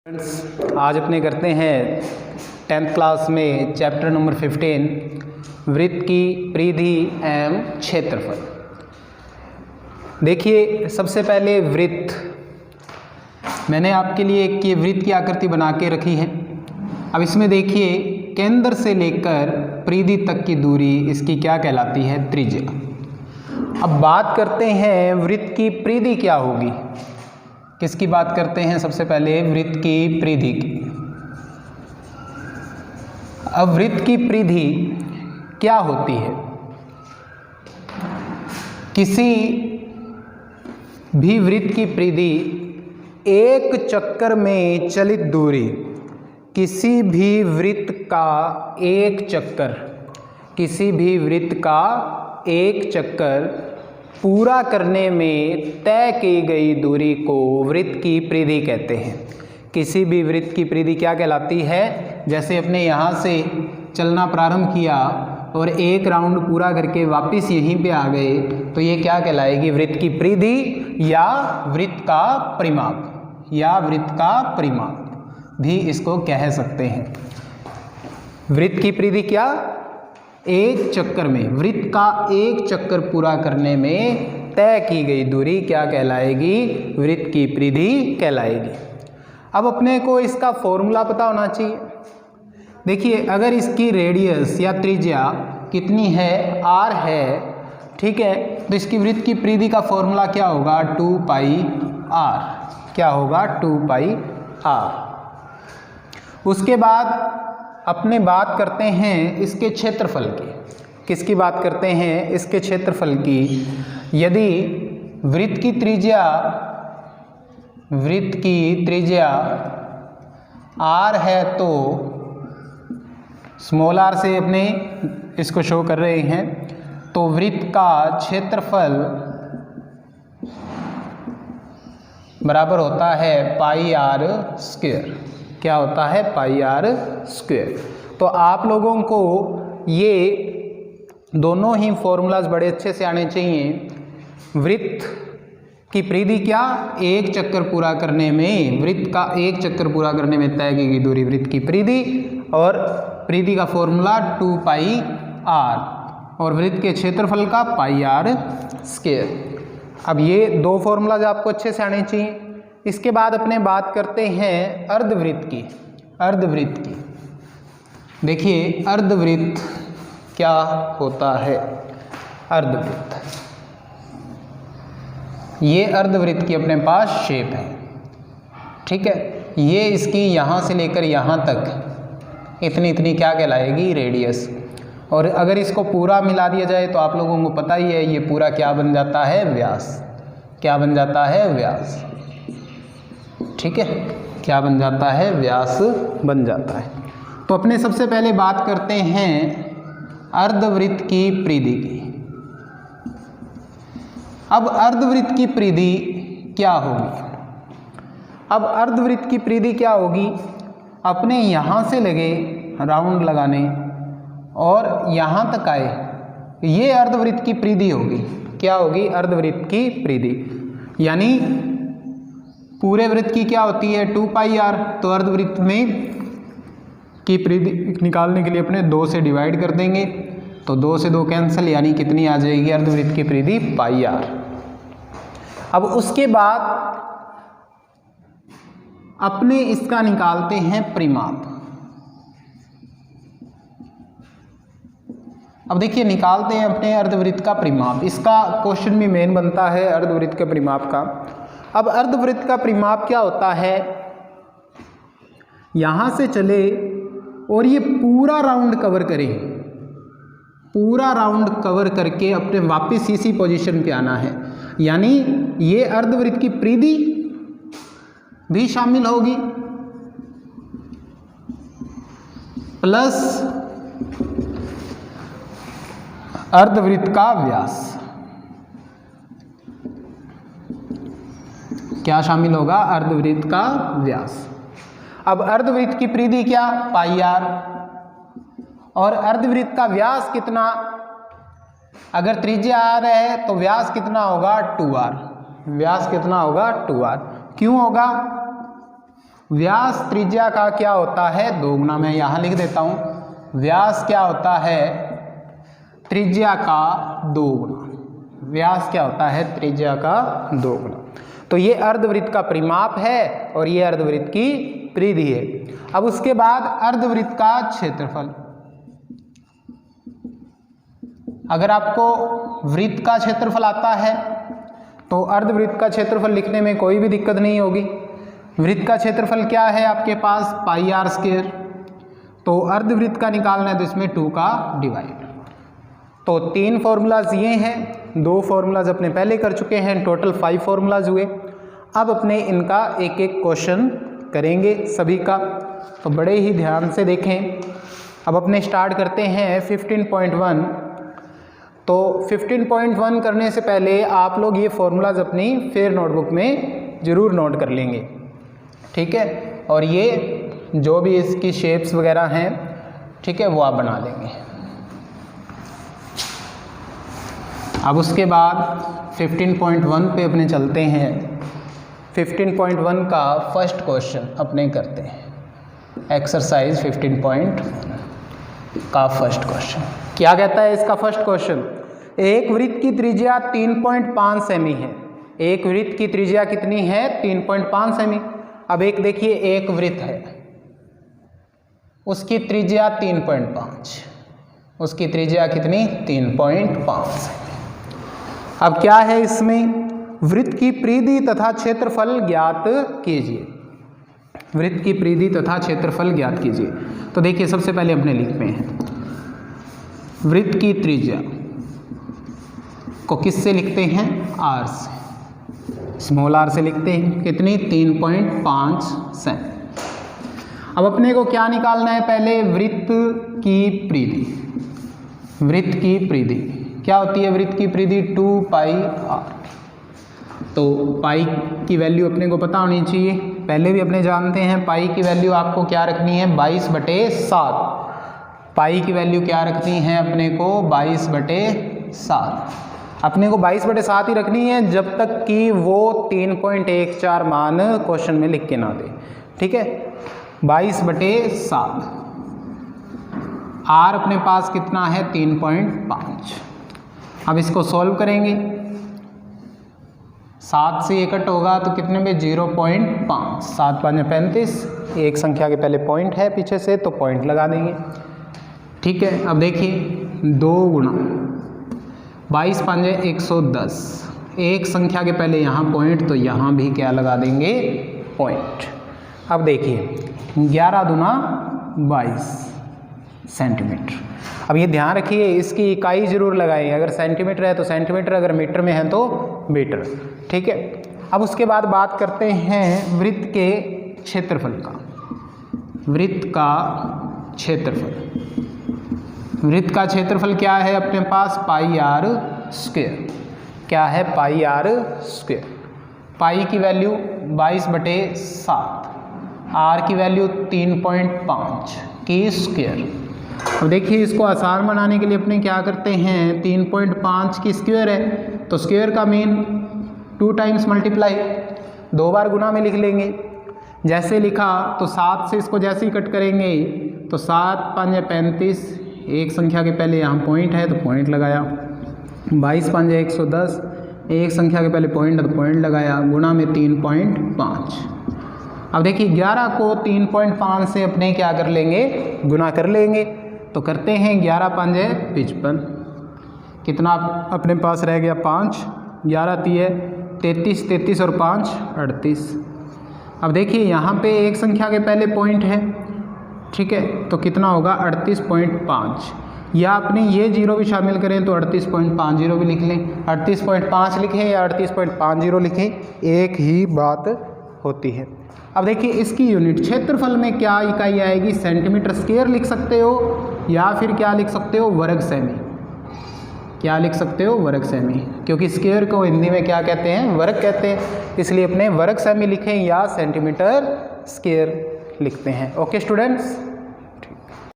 Friends, आज अपने करते हैं 10th क्लास में चैप्टर नंबर 15 वृत्त की परिधि एवं क्षेत्रफल। देखिए, सबसे पहले वृत्त मैंने आपके लिए एक ये वृत्त की आकृति बना के रखी है। अब इसमें देखिए, केंद्र से लेकर परिधि तक की दूरी इसकी क्या कहलाती है? त्रिज्या। अब बात करते हैं वृत्त की परिधि क्या होगी। किसकी बात करते हैं? सबसे पहले वृत्त की परिधि की। अब वृत्त की परिधि क्या होती है? किसी भी वृत्त की परिधि एक चक्कर में चलित दूरी, किसी भी वृत्त का एक चक्कर, किसी भी वृत्त का एक चक्कर पूरा करने में तय की गई दूरी को वृत्त की परिधि कहते हैं। किसी भी वृत्त की परिधि क्या कहलाती है? जैसे अपने यहाँ से चलना प्रारंभ किया और एक राउंड पूरा करके वापस यहीं पे आ गए, तो ये क्या कहलाएगी? वृत्त की परिधि या वृत्त का परिमाप, या वृत्त का परिमाप भी इसको कह सकते हैं। वृत्त की परिधि क्या? एक चक्कर में, वृत्त का एक चक्कर पूरा करने में तय की गई दूरी क्या कहलाएगी? वृत्त की परिधि कहलाएगी। अब अपने को इसका फॉर्मूला पता होना चाहिए। देखिए, अगर इसकी रेडियस या त्रिज्या कितनी है? r है, ठीक है, तो इसकी वृत्त की परिधि का फॉर्मूला क्या होगा? 2 पाई r। क्या होगा? 2 पाई r। उसके बाद अपने बात करते हैं इसके क्षेत्रफल की। किसकी बात करते हैं? इसके क्षेत्रफल की। यदि वृत्त की त्रिज्या r है तो स्मॉल r से अपने इसको शो कर रहे हैं, तो वृत्त का क्षेत्रफल बराबर होता है पाई r स्क्वायर। क्या होता है? पाई r स्क्वायर। तो आप लोगों को ये दोनों ही फॉर्मूलाज बड़े अच्छे से आने चाहिए। वृत्त की परिधि क्या? एक चक्कर पूरा करने में, वृत्त का एक चक्कर पूरा करने में तय की गई दूरी वृत्त की परिधि, और परिधि का फॉर्मूला 2 पाई r, और वृत्त के क्षेत्रफल का पाई r स्क्वायर। अब ये दो फॉर्मूलाज आपको अच्छे से आने चाहिए। इसके बाद अपने बात करते हैं अर्धवृत्त की। अर्धवृत्त की देखिए, अर्धवृत्त क्या होता है? अर्धवृत्त, ये अर्धवृत्त की अपने पास शेप है, ठीक है। ये इसकी यहाँ से लेकर यहाँ तक इतनी इतनी क्या कहलाएगी? रेडियस। और अगर इसको पूरा मिला दिया जाए तो आप लोगों को पता ही है, ये पूरा क्या बन जाता है? व्यास। क्या बन जाता है? व्यास, ठीक है। क्या बन जाता है? व्यास बन जाता है। तो अपने सबसे पहले बात करते हैं अर्धवृत्त की परिधि की। अब अर्धवृत्त की परिधि क्या होगी? अब अर्धवृत्त की परिधि क्या होगी? अपने यहाँ से लगे राउंड लगाने और यहाँ तक आए, ये अर्धवृत्त की परिधि होगी। क्या होगी? अर्धवृत्त की परिधि। यानी पूरे वृत्त की क्या होती है? 2 पाई r। तो अर्धवृत्त में की परिधि निकालने के लिए अपने 2 से डिवाइड कर देंगे, तो 2 से 2 कैंसिल, यानी कितनी आ जाएगी अर्धवृत्त की परिधि? पाई r। अब उसके बाद अपने इसका निकालते हैं परिमाप। अब देखिए, निकालते हैं अपने अर्धवृत्त का परिमाप। इसका क्वेश्चन भी मेन बनता है अर्धवृत्त के परिमाप का। अब अर्धवृत्त का परिमाप क्या होता है? यहां से चले और ये पूरा राउंड कवर करें, पूरा राउंड कवर करके अपने वापस इसी पोजीशन पे आना है। यानी ये अर्धवृत्त की परिधि भी शामिल होगी प्लस अर्धवृत्त का व्यास। क्या शामिल होगा? अर्धवृत्त का व्यास। अब अर्धवृत्त की परिधि क्या? पाई r। और अर्धवृत्त का व्यास कितना? अगर त्रिज्या r है तो व्यास कितना होगा? 2r। व्यास कितना होगा? 2r। क्यों होगा? व्यास त्रिज्या का क्या होता है? दोगुना। मैं यहाँ लिख देता हूँ, व्यास क्या होता है? त्रिज्या का दोगुना। व्यास क्या होता है? त्रिज्या का दोगुना। तो ये अर्धवृत्त का परिमाप है और ये अर्धवृत्त की परिधि है। अब उसके बाद अर्धवृत्त का क्षेत्रफल। अगर आपको वृत्त का क्षेत्रफल आता है तो अर्धवृत्त का क्षेत्रफल लिखने में कोई भी दिक्कत नहीं होगी। वृत्त का क्षेत्रफल क्या है आपके पास? पाई आर स्क्वायर। तो अर्धवृत्त का निकालना है तो इसमें 2 का डिवाइड। तो 3 फॉर्मूलाज ये हैं, 2 फॉर्मूलाज अपने पहले कर चुके हैं, टोटल 5 फॉर्मूलाज हुए। अब अपने इनका एक एक क्वेश्चन करेंगे सभी का, तो बड़े ही ध्यान से देखें। अब अपने स्टार्ट करते हैं 15.1। तो 15.1 करने से पहले आप लोग ये फॉर्मूलाज अपनी फेयर नोटबुक में ज़रूर नोट कर लेंगे, ठीक है। और ये जो भी इसकी शेप्स वगैरह हैं, ठीक है, वो आप बना लेंगे। अब उसके बाद 15.1 पे अपने चलते हैं। 15.1 का फर्स्ट क्वेश्चन अपने करते हैं। एक्सरसाइज 15.1 का फर्स्ट क्वेश्चन क्या कहता है? इसका फर्स्ट क्वेश्चन, एक वृत्त की त्रिज्या 3.5 सेमी है। एक वृत्त की त्रिज्या कितनी है? 3.5 सेमी। अब एक देखिए, एक वृत्त है, उसकी त्रिज्या 3.5, उसकी त्रिज्या कितनी? 3.5 सेमी। अब क्या है इसमें? वृत्त की परिधि तथा क्षेत्रफल ज्ञात कीजिए। वृत्त की परिधि तथा क्षेत्रफल ज्ञात कीजिए। तो देखिए, सबसे पहले अपने लिखते हैं वृत्त की त्रिज्या को किससे लिखते हैं? आर से, स्मॉल आर से लिखते हैं। कितनी? 3.5 सेमी। अब अपने को क्या निकालना है? पहले वृत्त की परिधि। वृत्त की परिधि क्या होती है? वृत्त की परिधि 2 पाई आर। तो पाई की वैल्यू अपने को पता होनी चाहिए, पहले भी अपने जानते हैं। पाई की वैल्यू आपको क्या रखनी है? 22/7। पाई की वैल्यू क्या रखनी है अपने को? 22/7। अपने को 22/7 ही रखनी है जब तक कि वो 3.14 मान क्वेश्चन में लिख के ना दे, ठीक है। 22/7। आर अपने पास कितना है? 3.5। अब इसको सॉल्व करेंगे। 7 से 1 कट होगा तो कितने में? 0.5। 7 5 35। एक संख्या के पहले पॉइंट है पीछे से, तो पॉइंट लगा देंगे, ठीक है। अब देखिए, 2 गुणा 22 5 110। एक संख्या के पहले यहाँ पॉइंट, तो यहाँ भी क्या लगा देंगे? पॉइंट। अब देखिए, 11 दूना 22 सेंटीमीटर। अब ये ध्यान रखिए, इसकी इकाई जरूर लगाएं। अगर सेंटीमीटर है तो सेंटीमीटर, अगर मीटर में है तो मीटर, ठीक है। अब उसके बाद बात करते हैं वृत्त के क्षेत्रफल का। वृत्त का क्षेत्रफल, वृत्त का क्षेत्रफल क्या है अपने पास? पाई आर स्क्वायर। क्या है? पाई आर स्क्वायर। पाई की वैल्यू 22/7, आर की वैल्यू 3.5 की स्क्वायर। अब देखिए, इसको आसान बनाने के लिए अपने क्या करते हैं? 3.5 की स्क्वायर है तो स्क्वायर का मीन 2 टाइम्स मल्टीप्लाई, 2 बार गुना में लिख लेंगे। जैसे लिखा तो 7 से इसको जैसे ही कट करेंगे तो 7 5 35। एक संख्या के पहले यहाँ पॉइंट है तो पॉइंट लगाया। 22 5 110। एक संख्या के पहले पॉइंट है तो पॉइंट लगाया, गुना में 3.5। अब देखिए, 11 को 3.5 से अपने क्या कर लेंगे? गुना कर लेंगे। तो करते हैं 11 5 55। कितना अपने पास रह गया? 5। 11 3 33, 33 और 5 38। अब देखिए, यहाँ पे एक संख्या के पहले पॉइंट है, ठीक है, तो कितना होगा? 38.5। या अपने ये जीरो भी शामिल करें तो 38.50 भी लिख लें। 38.5 लिखें या 38.50 लिखें, एक ही बात होती है। अब देखिए, इसकी यूनिट क्षेत्रफल में क्या इकाई आएगी? सेंटीमीटर स्क्वायर लिख सकते हो या फिर क्या लिख सकते हो? वर्ग सेमी। क्या लिख सकते हो? वर्ग सेमी, क्योंकि स्क्वायर को हिंदी में क्या कहते हैं? वर्ग कहते हैं। इसलिए अपने वर्ग सेमी लिखें या सेंटीमीटर स्क्वायर लिखते हैं। Okay students.